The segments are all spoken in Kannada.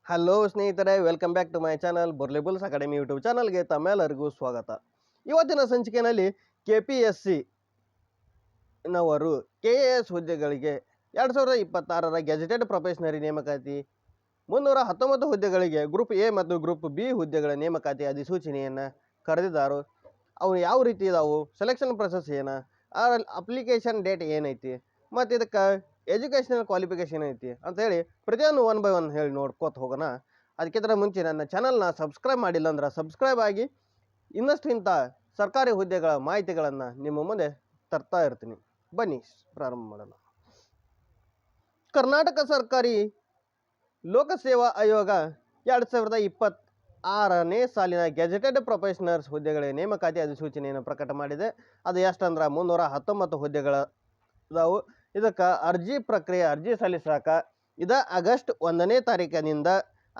ಹಲೋ ಸ್ನೇಹಿತರೆ, welcome back to my channel ಬುರ್ಲಿಬುಲ್ಸ್ ಅಕಾಡೆಮಿ ಯೂಟ್ಯೂಬ್ ಚಾನಲ್ಗೆ ತಮ್ಮೆಲ್ಲರಿಗೂ ಸ್ವಾಗತ. ಇವತ್ತಿನ ಸಂಚಿಕೆಯಲ್ಲಿ KPSC ನವರು KAS ಹುದ್ದೆಗಳಿಗೆ 2026ರ ಗೆಜೆಟೆಡ್ ಪ್ರೊಫೆಷನರಿ ನೇಮಕಾತಿ 319 ಹುದ್ದೆಗಳಿಗೆ ಗ್ರೂಪ್ ಎ ಮತ್ತು ಗ್ರೂಪ್ ಬಿ ಹುದ್ದೆಗಳ ನೇಮಕಾತಿ ಅಧಿಸೂಚನೆಯನ್ನು ಕರೆದಿದ್ದಾರೆ. ಅವು ಯಾವ ರೀತಿ ಇದಾವು, ಸೆಲೆಕ್ಷನ್ ಪ್ರೊಸೆಸ್ ಏನು, ಅಪ್ಲಿಕೇಶನ್ ಡೇಟ್ ಏನೈತಿ, ಮತ್ತು ಇದಕ್ಕೆ ಎಜುಕೇಷನಲ್ ಕ್ವಾಲಿಫಿಕೇಷನ್ ಐತಿ ಅಂತೇಳಿ ಪ್ರತಿಯೊಂದು ಒನ್ ಬೈ ಒನ್ ಹೇಳಿ ನೋಡ್ಕೋತ ಹೋಗೋಣ. ಅದಕ್ಕಿಂತ ಮುಂಚೆ ನನ್ನ ಚಾನಲ್ನ ಸಬ್ಸ್ಕ್ರೈಬ್ ಮಾಡಿಲ್ಲ ಅಂದ್ರೆ ಸಬ್ಸ್ಕ್ರೈಬ್ ಆಗಿ ಇನ್ನಷ್ಟು ಇಂಥ ಸರ್ಕಾರಿ ಹುದ್ದೆಗಳ ಮಾಹಿತಿಗಳನ್ನು ನಿಮ್ಮ ಮುಂದೆ ತರ್ತಾ ಇರ್ತೀನಿ. ಬನ್ನಿ ಪ್ರಾರಂಭ ಮಾಡೋಣ. ಕರ್ನಾಟಕ ಸರ್ಕಾರಿ ಲೋಕಸೇವಾ ಆಯೋಗ 2026ನೇ ಸಾಲಿನ ಗೆಜೆಟೆಡ್ ಪ್ರೊಫೆಷನರ್ಸ್ ಹುದ್ದೆಗಳ ನೇಮಕಾತಿ ಅಧಿಸೂಚನೆಯನ್ನು ಪ್ರಕಟ ಮಾಡಿದೆ. ಅದು ಎಷ್ಟಂದ್ರೆ 319 ಹುದ್ದೆಗಳದಾವು. ಇದಕ್ಕೆ ಅರ್ಜಿ ಪ್ರಕ್ರಿಯೆ, ಅರ್ಜಿ ಸಲ್ಲಿಸಾಕ ಆಗಸ್ಟ್ 1ನೇ ತಾರೀಕಿನಿಂದ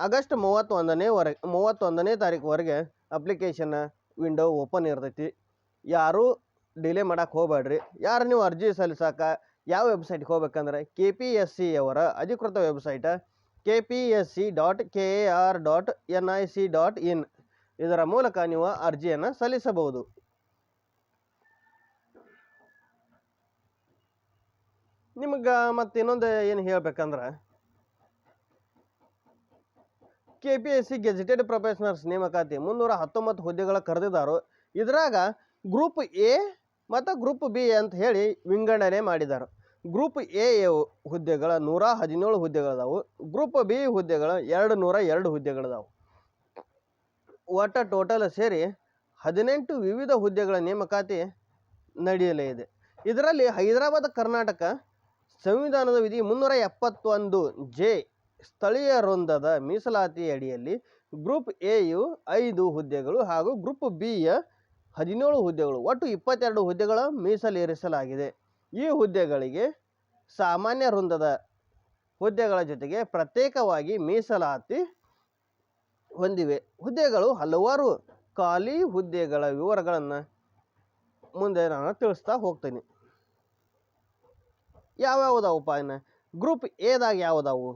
ಆಗಸ್ಟ್ 31ನೇ ತಾರೀಕುವರೆಗೆ ಅಪ್ಲಿಕೇಶನ್ ವಿಂಡೋ ಓಪನ್ ಇರ್ತೈತಿ. ಯಾರೂ ಡಿಲೇ ಮಾಡೋಕ್ಕೆ ಹೋಗಬೇಡ್ರಿ. ಯಾರು ನೀವು ಅರ್ಜಿ ಸಲ್ಲಿಸಾಕ ಯಾವ ವೆಬ್ಸೈಟ್ಗೆ ಹೋಗ್ಬೇಕಂದ್ರೆ KPSC ಅವರ ಅಧಿಕೃತ ವೆಬ್ಸೈಟ್ kpsc.kar.nic.in ಇದರ ಮೂಲಕ ನೀವು ಅರ್ಜಿಯನ್ನು ಸಲ್ಲಿಸಬಹುದು. ನಿಮಗೆ ಮತ್ತೆ ಇನ್ನೊಂದು ಏನು ಹೇಳ್ಬೇಕಂದ್ರೆ, KPSC ಗೆಜೆಟೆಡ್ ಪ್ರೊಫೆಷನರ್ಸ್ ನೇಮಕಾತಿ 319 ಹುದ್ದೆಗಳ ಕರೆದಿದ್ದಾರೆ. ಇದ್ರಾಗ ಗ್ರೂಪ್ ಎ ಮತ್ತು ಗ್ರೂಪ್ ಬಿ ಅಂತ ಹೇಳಿ ವಿಂಗಡಣೆ ಮಾಡಿದ್ದಾರೆ. ಗ್ರೂಪ್ ಎ ಹುದ್ದೆಗಳ 117 ಹುದ್ದೆಗಳದಾವು. ಗ್ರೂಪ್ ಬಿ ಹುದ್ದೆಗಳ 202 ಹುದ್ದೆಗಳದಾವು. ಒಟ್ಟು ಟೋಟಲ್ ಸೇರಿ 18 ವಿವಿಧ ಹುದ್ದೆಗಳ ನೇಮಕಾತಿ ನಡೆಯಲೇ ಇದೆ. ಇದರಲ್ಲಿ ಹೈದರಾಬಾದ್ ಕರ್ನಾಟಕ ಸಂವಿಧಾನದ ವಿಧಿ 371J ಸ್ಥಳೀಯ ವೃಂದದ ಮೀಸಲಾತಿ ಅಡಿಯಲ್ಲಿ ಗ್ರೂಪ್ ಎಯು 5 ಹುದ್ದೆಗಳು ಹಾಗೂ ಗ್ರೂಪ್ ಬಿಯ 17 ಹುದ್ದೆಗಳು, ಒಟ್ಟು 22 ಹುದ್ದೆಗಳ ಮೀಸಲಿರಿಸಲಾಗಿದೆ. ಈ ಹುದ್ದೆಗಳಿಗೆ ಸಾಮಾನ್ಯ ವೃಂದದ ಹುದ್ದೆಗಳ ಜೊತೆಗೆ ಪ್ರತ್ಯೇಕವಾಗಿ ಮೀಸಲಾತಿ ಹೊಂದಿವೆ. ಹುದ್ದೆಗಳು ಹಲವಾರು ಖಾಲಿ ಹುದ್ದೆಗಳ ವಿವರಗಳನ್ನು ಮುಂದೆ ನಾನು ತಿಳಿಸ್ತಾ ಹೋಗ್ತೀನಿ. ಯಾವ್ಯಾವುದಾವಪ್ಪ ಇನ್ನು ಗ್ರೂಪ್ ಎದಾಗ ಯಾವುದಾವು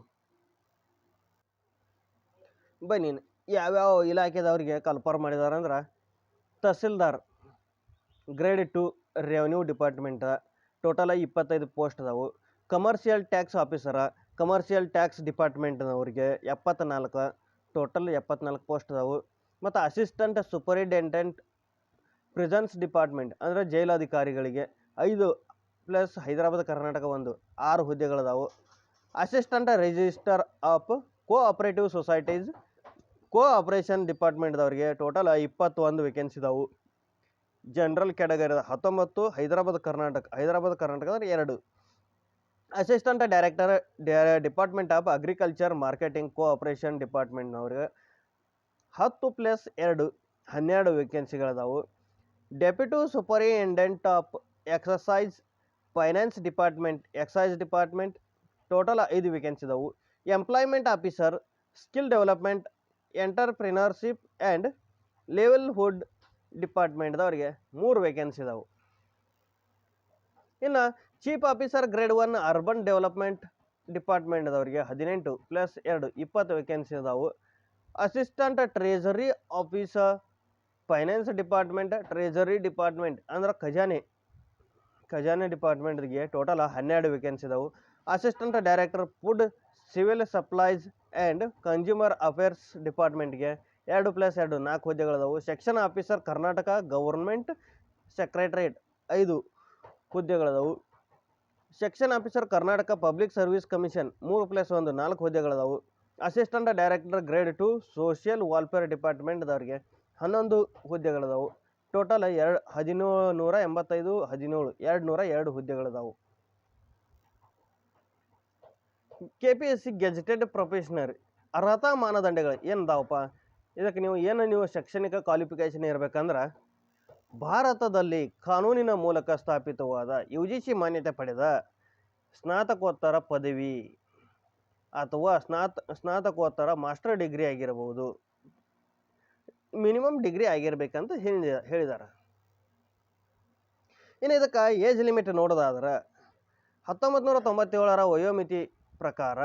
ಬನ್ನಿ. ಯಾವ್ಯಾವ ಇಲಾಖೆದವ್ರಿಗೆ ಕನ್ಫರ್ಮ್ ಮಾಡಿದ್ದಾರೆ ಅಂದ್ರೆ, tahsildar grade 2 revenue department total 25 post ಅದಾವು. ಕಮರ್ಷಿಯಲ್ ಟ್ಯಾಕ್ಸ್ ಆಫೀಸರ ಕಮರ್ಷಿಯಲ್ ಟ್ಯಾಕ್ಸ್ ಡಿಪಾರ್ಟ್ಮೆಂಟ್ನವ್ರಿಗೆ 74 ಟೋಟಲ್ 74 ಪೋಸ್ಟ್ ಅದಾವು. ಮತ್ತು ಅಸಿಸ್ಟೆಂಟ್ ಸೂಪರಿಂಟೆಂಡೆಂಟ್ ಪ್ರಿಸನ್ಸ್ ಡಿಪಾರ್ಟ್ಮೆಂಟ್ ಅಂದರೆ ಜೈಲಾಧಿಕಾರಿಗಳಿಗೆ 5 ಪ್ಲಸ್ ಹೈದರಾಬಾದ್ ಕರ್ನಾಟಕ 6 ಹುದ್ದೆಗಳದಾವು. Assistant register of cooperative societies cooperation ಡಿಪಾರ್ಟ್ಮೆಂಟ್ದವ್ರಿಗೆ ಟೋಟಲ್ 21 ವೇಕೆನ್ಸಿ ಇದಾವು. ಜನರಲ್ ಕ್ಯಾಟಗರಿ 19, ಹೈದರಾಬಾದ್ ಕರ್ನಾಟಕ ಅಂದ್ರೆ 2. Assistant director department of agriculture marketing cooperation ಡಿಪಾರ್ಟ್ಮೆಂಟ್ನವ್ರಿಗೆ 10 ಪ್ಲಸ್ 2 12 ವೇಕೆನ್ಸಿಗಳದಾವು. Deputy superintendent of excise finance department total 5 vacancy ಇದಾವು. Employment officer skill development entrepreneurship and livelihood ಡಿಪಾರ್ಟ್ಮೆಂಟ್ದವ್ರಿಗೆ 3 ವೇಕೆನ್ಸಿ ಇದಾವು. ಇನ್ನು chief officer grade 1 urban development ಡಿಪಾರ್ಟ್ಮೆಂಟ್ದವ್ರಿಗೆ 18 ಪ್ಲಸ್ 2 20 ವೇಕೆನ್ಸಿ ಇದಾವು. Assistant treasury officer finance treasury department ಅಂದ್ರೆ ಖಜಾನೆ ಡಿಪಾರ್ಟ್ಮೆಂಟ್ಗೆ ಟೋಟಲ್ 12 ವೇಕೆನ್ಸಿ ಇದಾವು. Assistant director food civil supplies and consumer affairs ಡಿಪಾರ್ಟ್ಮೆಂಟ್ಗೆ 2 ಪ್ಲಸ್ 2 4 ಹುದ್ದೆಗಳದಾವು. Section officer Karnataka government secretariat 5 ಹುದ್ದೆಗಳದಾವು. Section officer Karnataka public service commission 3 plus 1 4 ಹುದ್ದೆಗಳದಾವು. Assistant director grade 2 social welfare ಡಿಪಾರ್ಟ್ಮೆಂಟ್ದವ್ರಿಗೆ 11 ಹುದ್ದೆಗಳದಾವು. ಟೋಟಲ್ 202 ಹುದ್ದೆಗಳದಾವು. KPSC ಗೆಜೆಟೆಡ್ ಪ್ರೊಫೆಷನರ್ ಅರ್ಹತಾ ಮಾನದಂಡಗಳು ಏನದಾವಪ್ಪ? ಇದಕ್ಕೆ ನೀವು ಶೈಕ್ಷಣಿಕ ಕ್ವಾಲಿಫಿಕೇಷನ್ ಇರಬೇಕಂದ್ರೆ, ಭಾರತದಲ್ಲಿ ಕಾನೂನಿನ ಮೂಲಕ ಸ್ಥಾಪಿತವಾದ UGC ಮಾನ್ಯತೆ ಪಡೆದ ಸ್ನಾತಕೋತ್ತರ ಪದವಿ ಅಥವಾ ಸ್ನಾತಕೋತ್ತರ ಮಾಸ್ಟರ್ ಡಿಗ್ರಿ ಆಗಿರಬಹುದು. ಮಿನಿಮಮ್ ಡಿಗ್ರಿ ಆಗಿರ್ಬೇಕಂತ ಹೇಳಿದ್ದಾರೆ. ಇನ್ನು ಇದಕ್ಕೆ ಏಜ್ ಲಿಮಿಟ್ ನೋಡೋದಾದ್ರೆ 1997ರ ವಯೋಮಿತಿ ಪ್ರಕಾರ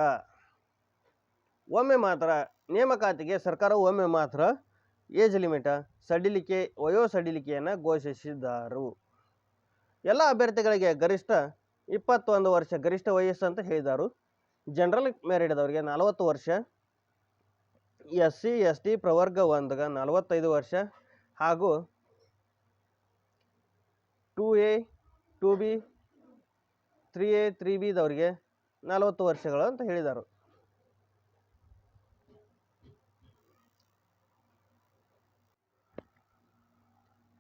ಒಮ್ಮೆ ಮಾತ್ರ ನೇಮಕಾತಿಗೆ ಸರ್ಕಾರವು ಒಮ್ಮೆ ಮಾತ್ರ ಏಜ್ ಲಿಮಿಟ್ ವಯೋ ಸಡಿಲಿಕೆಯನ್ನು ಘೋಷಿಸಿದರು. ಎಲ್ಲ ಅಭ್ಯರ್ಥಿಗಳಿಗೆ ಗರಿಷ್ಠ 21 ವರ್ಷ ಗರಿಷ್ಠ ವಯಸ್ಸು ಅಂತ ಹೇಳಿದರು. ಜನರಲ್ ಮೆರಿಟ್ದವರಿಗೆ 40 ವರ್ಷ, SC ST ಪ್ರವರ್ಗ 1ಗೆ 45 ವರ್ಷ ಹಾಗೂ 2A 2B 3A 3Bದವರಿಗೆ 40 ವರ್ಷಗಳು ಅಂತ ಹೇಳಿದರು.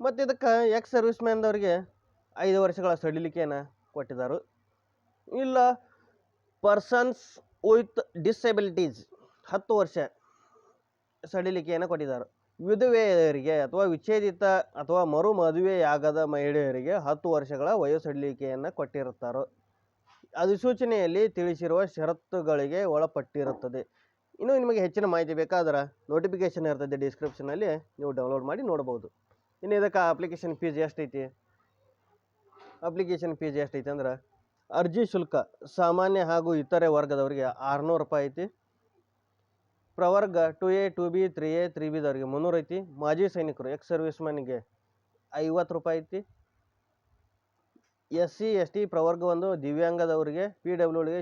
ಮತ್ತು ಇದಕ್ಕೆ ಎಕ್ಸ್ ಸರ್ವಿಸ್ ಮ್ಯಾನ್ದವರಿಗೆ 5 ವರ್ಷಗಳ ಸಡಿಲಿಕೆಯನ್ನು ಕೊಟ್ಟಿದ್ದಾರೆ. ಇಲ್ಲ ಪರ್ಸನ್ಸ್ ವಿತ್ ಡಿಸೆಬಿಲಿಟೀಸ್ 10 ವರ್ಷ ಸಡಿಲಿಕೆಯನ್ನು ಕೊಟ್ಟಿದ್ದಾರೆ. ವಿಧವೆಯರಿಗೆ ಅಥವಾ ವಿಚ್ಛೇದಿತ ಅಥವಾ ಮರು ಮದುವೆಯಾಗದ ಮಹಿಳೆಯರಿಗೆ 10 ವರ್ಷಗಳ ವಯೋ ಸಡಿಲಿಕೆಯನ್ನು ಕೊಟ್ಟಿರುತ್ತಾರೆ. ಅಧಿಸೂಚನೆಯಲ್ಲಿ ತಿಳಿಸಿರುವ ಷರತ್ತುಗಳಿಗೆ ಒಳಪಟ್ಟಿರುತ್ತದೆ. ಇನ್ನು ನಿಮಗೆ ಹೆಚ್ಚಿನ ಮಾಹಿತಿ ಬೇಕಾದ್ರೆ ನೋಟಿಫಿಕೇಶನ್ ಇರ್ತದೆ ಡಿಸ್ಕ್ರಿಪ್ಷನಲ್ಲಿ, ನೀವು ಡೌನ್ಲೋಡ್ ಮಾಡಿ ನೋಡ್ಬೋದು. ಇನ್ನು ಇದಕ್ಕೆ ಅಪ್ಲಿಕೇಶನ್ ಫೀಸ್ ಎಷ್ಟೈತಿ? ಅಪ್ಲಿಕೇಶನ್ ಫೀಸ್ ಎಷ್ಟೈತಿ ಅಂದ್ರೆ ಅರ್ಜಿ ಶುಲ್ಕ ಸಾಮಾನ್ಯ ಹಾಗೂ ಇತರೆ ವರ್ಗದವರಿಗೆ 600 ರೂಪಾಯಿ ಐತಿ. ಪ್ರವರ್ಗ 2A 2B 3A 3Bದವರಿಗೆ 300 ಐತಿ. ಮಾಜಿ ಸೈನಿಕರು ಎಕ್ಸ್ ಸರ್ವಿಸ್ ಮ್ಯಾನ್ಗೆ 50 ರೂಪಾಯಿ ಐತಿ. SC ST ಪ್ರವರ್ಗ 1 ದಿವ್ಯಾಂಗದವರಿಗೆ PWDಗೆ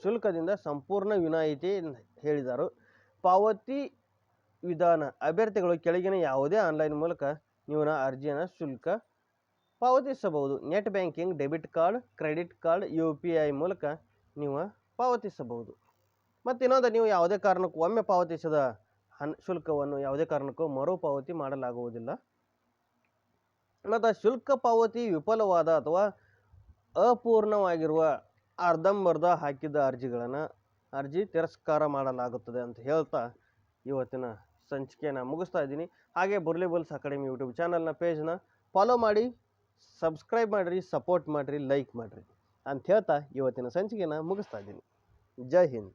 ಶುಲ್ಕದಿಂದ ಸಂಪೂರ್ಣ ವಿನಾಯಿತಿ ಹೇಳಿದರು. ಪಾವತಿ ವಿಧಾನ ಅಭ್ಯರ್ಥಿಗಳು ಕೆಳಗಿನ ಯಾವುದೇ ಆನ್ಲೈನ್ ಮೂಲಕ ನೀವು ಅರ್ಜಿಯನ್ನು ಶುಲ್ಕ ಪಾವತಿಸಬಹುದು. Net banking, debit card, credit card, UPI ಮೂಲಕ ನೀವು ಪಾವತಿಸಬಹುದು. ಮತ್ತು ಇನ್ನೊಂದು, ನೀವು ಯಾವುದೇ ಕಾರಣಕ್ಕೂ ಒಮ್ಮೆ ಪಾವತಿಸಿದ ಶುಲ್ಕವನ್ನು ಯಾವುದೇ ಕಾರಣಕ್ಕೂ ಮರುಪಾವತಿ ಮಾಡಲಾಗುವುದಿಲ್ಲ. ಮತ್ತು ಶುಲ್ಕ ಪಾವತಿ ವಿಫಲವಾದ ಅಥವಾ ಅಪೂರ್ಣವಾಗಿರುವ ಅರ್ಧಂಬರ್ಧ ಹಾಕಿದ ಅರ್ಜಿ ತಿರಸ್ಕಾರ ಮಾಡಲಾಗುತ್ತದೆ ಅಂತ ಹೇಳ್ತಾ ಇವತ್ತಿನ ಸಂಚಿಕೆಯನ್ನು ಮುಗಿಸ್ತಾ ಇದ್ದೀನಿ. ಹಾಗೆ ಬುರ್ಲಿಬಲ್ಸ್ ಅಕಾಡೆಮಿ ಯೂಟ್ಯೂಬ್ ಚಾನಲ್ನ ಪೇಜ್ನ ಫಾಲೋ ಮಾಡಿ, ಸಬ್ಸ್ಕ್ರೈಬ್ ಮಾಡಿರಿ, ಸಪೋರ್ಟ್ ಮಾಡಿರಿ, ಲೈಕ್ ಮಾಡಿರಿ ಅಂತ ಹೇಳ್ತಾ ಇವತ್ತಿನ ಸಂಚಿಕೆಯನ್ನು ಮುಗಿಸ್ತಾ ಇದ್ದೀನಿ. ಜೈ ಹಿಂದ್.